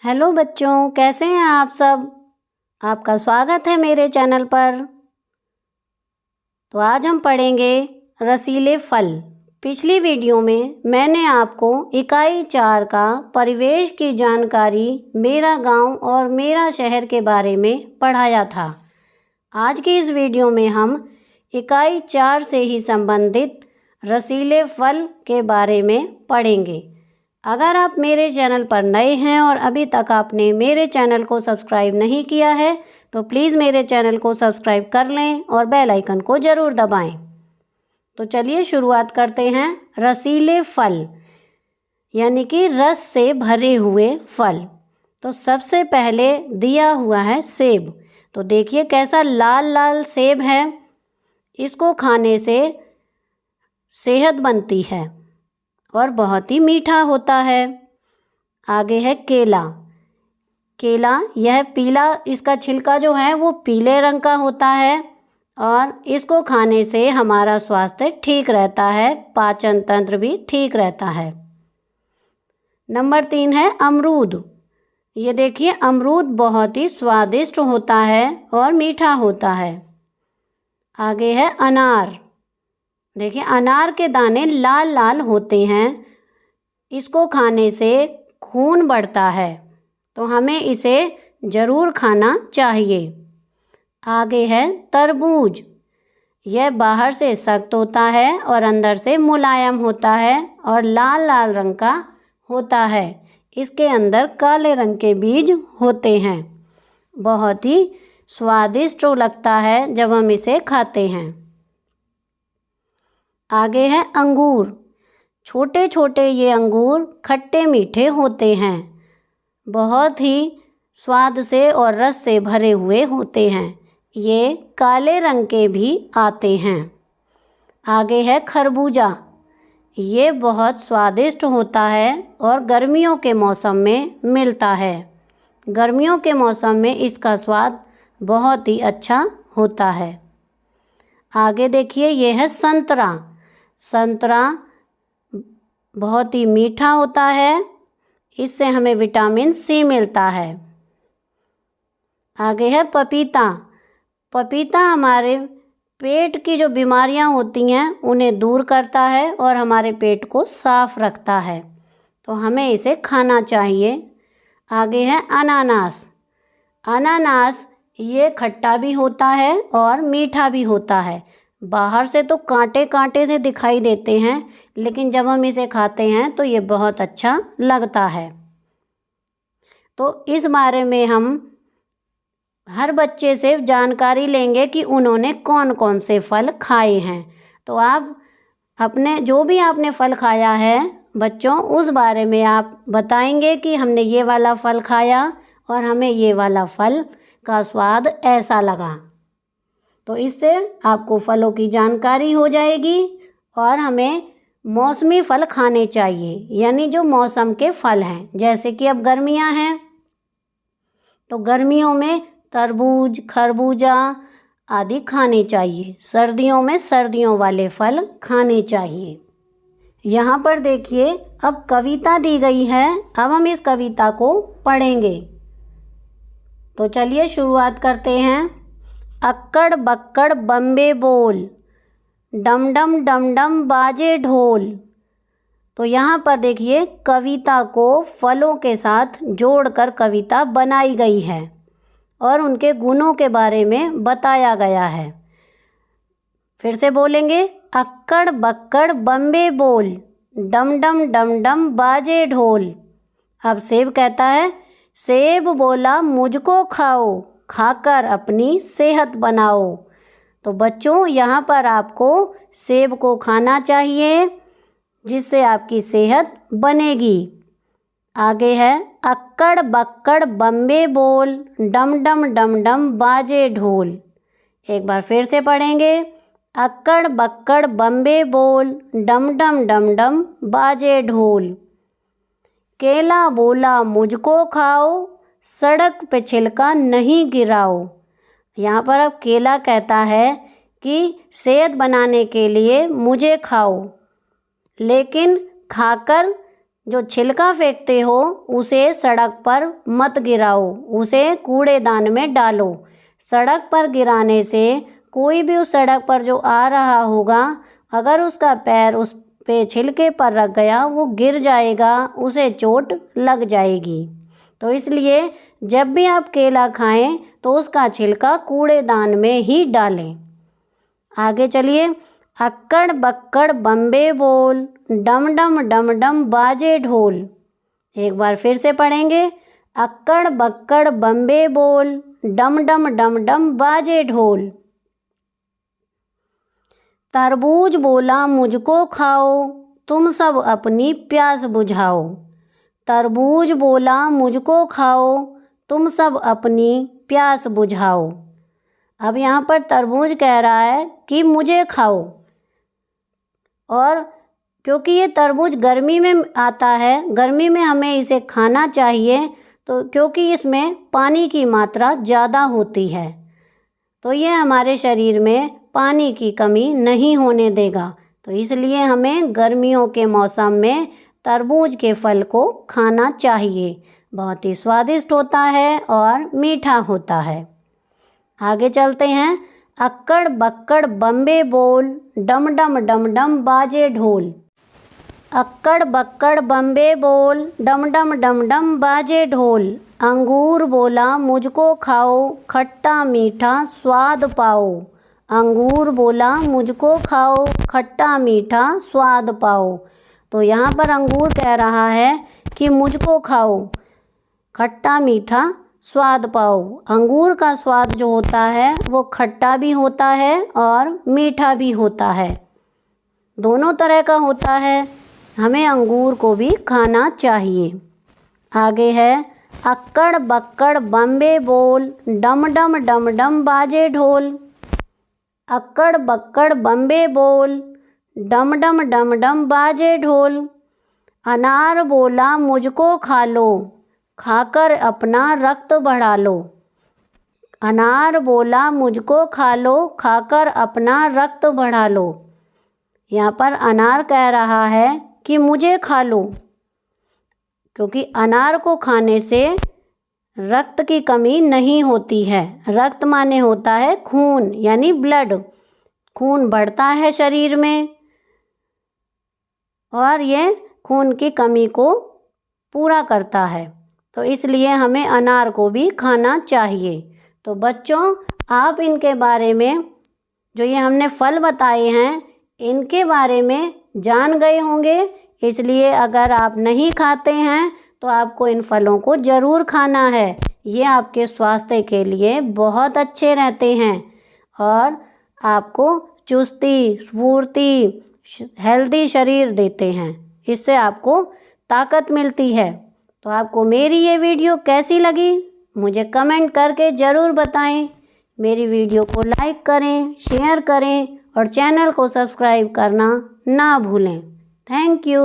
Hello बच्चों, कैसे हैं आप सब। आपका स्वागत है मेरे चैनल पर। तो आज हम पढ़ेंगे रसीले फल। पिछली वीडियो में मैंने आपको इकाई 4 का परिवेश की जानकारी, मेरा गांव और मेरा शहर के बारे में पढ़ाया था। आज की इस वीडियो में हम इकाई 4 से ही संबंधित रसीले फल के बारे में पढ़ेंगे। अगर आप मेरे चैनल पर नए हैं और अभी तक आपने मेरे चैनल को सब्सक्राइब नहीं किया है तो प्लीज़ मेरे चैनल को सब्सक्राइब कर लें और बेल आइकन को ज़रूर दबाएं। तो चलिए शुरुआत करते हैं। रसीले फल यानी कि रस से भरे हुए फल। तो सबसे पहले दिया हुआ है सेब। तो देखिए कैसा लाल लाल सेब है। इसको खाने से सेहत बनती है और बहुत ही मीठा होता है। आगे है केला। केला यह पीला, इसका छिलका जो है वो पीले रंग का होता है और इसको खाने से हमारा स्वास्थ्य ठीक रहता है, पाचन तंत्र भी ठीक रहता है। नंबर 3 है अमरूद। ये देखिए अमरूद बहुत ही स्वादिष्ट होता है और मीठा होता है। आगे है अनार। देखिए अनार के दाने लाल लाल होते हैं। इसको खाने से खून बढ़ता है, तो हमें इसे ज़रूर खाना चाहिए। आगे है तरबूज। यह बाहर से सख्त होता है और अंदर से मुलायम होता है और लाल लाल रंग का होता है। इसके अंदर काले रंग के बीज होते हैं। बहुत ही स्वादिष्ट लगता है जब हम इसे खाते हैं। आगे है अंगूर। छोटे छोटे ये अंगूर खट्टे मीठे होते हैं, बहुत ही स्वाद से और रस से भरे हुए होते हैं। ये काले रंग के भी आते हैं। आगे है खरबूजा। ये बहुत स्वादिष्ट होता है और गर्मियों के मौसम में मिलता है। गर्मियों के मौसम में इसका स्वाद बहुत ही अच्छा होता है। आगे देखिए ये है संतरा। संतरा बहुत ही मीठा होता है। इससे हमें विटामिन सी मिलता है। आगे है पपीता। पपीता हमारे पेट की जो बीमारियां होती हैं उन्हें दूर करता है और हमारे पेट को साफ रखता है, तो हमें इसे खाना चाहिए। आगे है अनानास। अनानास ये खट्टा भी होता है और मीठा भी होता है। बाहर से तो कांटे कांटे से दिखाई देते हैं, लेकिन जब हम इसे खाते हैं तो ये बहुत अच्छा लगता है। तो इस बारे में हम हर बच्चे से जानकारी लेंगे कि उन्होंने कौन कौन से फल खाए हैं। तो आप अपने जो भी आपने फल खाया है बच्चों, उस बारे में आप बताएंगे कि हमने ये वाला फल खाया और हमें ये वाला फल का स्वाद ऐसा लगा। तो इससे आपको फलों की जानकारी हो जाएगी और हमें मौसमी फल खाने चाहिए, यानी जो मौसम के फल हैं। जैसे कि अब गर्मियां हैं तो गर्मियों में तरबूज, खरबूजा आदि खाने चाहिए। सर्दियों में सर्दियों वाले फल खाने चाहिए। यहाँ पर देखिए अब कविता दी गई है। अब हम इस कविता को पढ़ेंगे। तो चलिए शुरुआत करते हैं। अक्कड़ बक्कड़ बम्बे बोल, डम डम डम डम बाजे ढोल। तो यहाँ पर देखिए कविता को फलों के साथ जोड़कर कविता बनाई गई है और उनके गुणों के बारे में बताया गया है। फिर से बोलेंगे, अक्कड़ बक्कड़ बम्बे बोल, डम डम डम डम बाजे ढोल। अब सेब कहता है, सेब बोला मुझको खाओ, खाकर अपनी सेहत बनाओ। तो बच्चों यहाँ पर आपको सेब को खाना चाहिए, जिससे आपकी सेहत बनेगी। आगे है, अक्कड़ बक्कड़ बम्बे बोल, डम डम डम डम बाजे ढोल। एक बार फिर से पढ़ेंगे, अक्कड़ बक्कड़ बम्बे बोल, डम डम डम डम बाजे ढोल। केला बोला मुझको खाओ, सड़क पे छिलका नहीं गिराओ। यहाँ पर अब केला कहता है कि सेहत बनाने के लिए मुझे खाओ, लेकिन खाकर जो छिलका फेंकते हो उसे सड़क पर मत गिराओ, उसे कूड़ेदान में डालो। सड़क पर गिराने से कोई भी उस सड़क पर जो आ रहा होगा, अगर उसका पैर उस पे छिलके पर रख गया, वो गिर जाएगा, उसे चोट लग जाएगी। तो इसलिए जब भी आप केला खाएं तो उसका छिलका कूड़ेदान में ही डालें। आगे चलिए। अक्कड़ बक्कड़ बम्बे बोल, डम डम डम डम बाजे ढोल। एक बार फिर से पढ़ेंगे। अक्कड़ बक्कड़ बम्बे बोल, डम डम डम डम बाजे ढोल। तरबूज बोला मुझको खाओ, तुम सब अपनी प्यास बुझाओ। तरबूज बोला मुझको खाओ, तुम सब अपनी प्यास बुझाओ। अब यहाँ पर तरबूज कह रहा है कि मुझे खाओ, और क्योंकि ये तरबूज गर्मी में आता है, गर्मी में हमें इसे खाना चाहिए, तो क्योंकि इसमें पानी की मात्रा ज़्यादा होती है, तो ये हमारे शरीर में पानी की कमी नहीं होने देगा। तो इसलिए हमें गर्मियों के मौसम में तरबूज के फल को खाना चाहिए। बहुत ही स्वादिष्ट होता है और मीठा होता है। आगे चलते हैं। अक्कड़ बक्कड़ बम्बे बोल, डम डम डम डम बाजे ढोल। अक्कड़ बक्कड़ बम्बे बोल, डम डम डम डम बाजे ढोल। अंगूर बोला मुझको खाओ, खट्टा मीठा स्वाद पाओ। अंगूर बोला मुझको खाओ, खट्टा मीठा स्वाद पाओ। तो यहाँ पर अंगूर कह रहा है कि मुझको खाओ, खट्टा मीठा स्वाद पाओ। अंगूर का स्वाद जो होता है वो खट्टा भी होता है और मीठा भी होता है, दोनों तरह का होता है। हमें अंगूर को भी खाना चाहिए। आगे है। अक्कड़ बक्कड़ बम्बे बोल, डम डम डम डम बाजे ढोल। अक्कड़ बक्कड़ बम्बे बोल, डम डम डम डम बाजे ढोल। अनार बोला मुझको खा लो, खाकर अपना रक्त बढ़ा लो। अनार बोला मुझको खा लो, खाकर अपना रक्त बढ़ा लो। यहाँ पर अनार कह रहा है कि मुझे खा लो, क्योंकि अनार को खाने से रक्त की कमी नहीं होती है। रक्त माने होता है खून, यानी ब्लड। खून बढ़ता है शरीर में और ये खून की कमी को पूरा करता है, तो इसलिए हमें अनार को भी खाना चाहिए। तो बच्चों, आप इनके बारे में, जो ये हमने फल बताए हैं, इनके बारे में जान गए होंगे। इसलिए अगर आप नहीं खाते हैं तो आपको इन फलों को ज़रूर खाना है। ये आपके स्वास्थ्य के लिए बहुत अच्छे रहते हैं और आपको चुस्ती, स्फूर्ति, हेल्दी शरीर देते हैं। इससे आपको ताकत मिलती है। तो आपको मेरी ये वीडियो कैसी लगी मुझे कमेंट करके ज़रूर बताएं। मेरी वीडियो को लाइक करें, शेयर करें और चैनल को सब्सक्राइब करना ना भूलें। Thank you.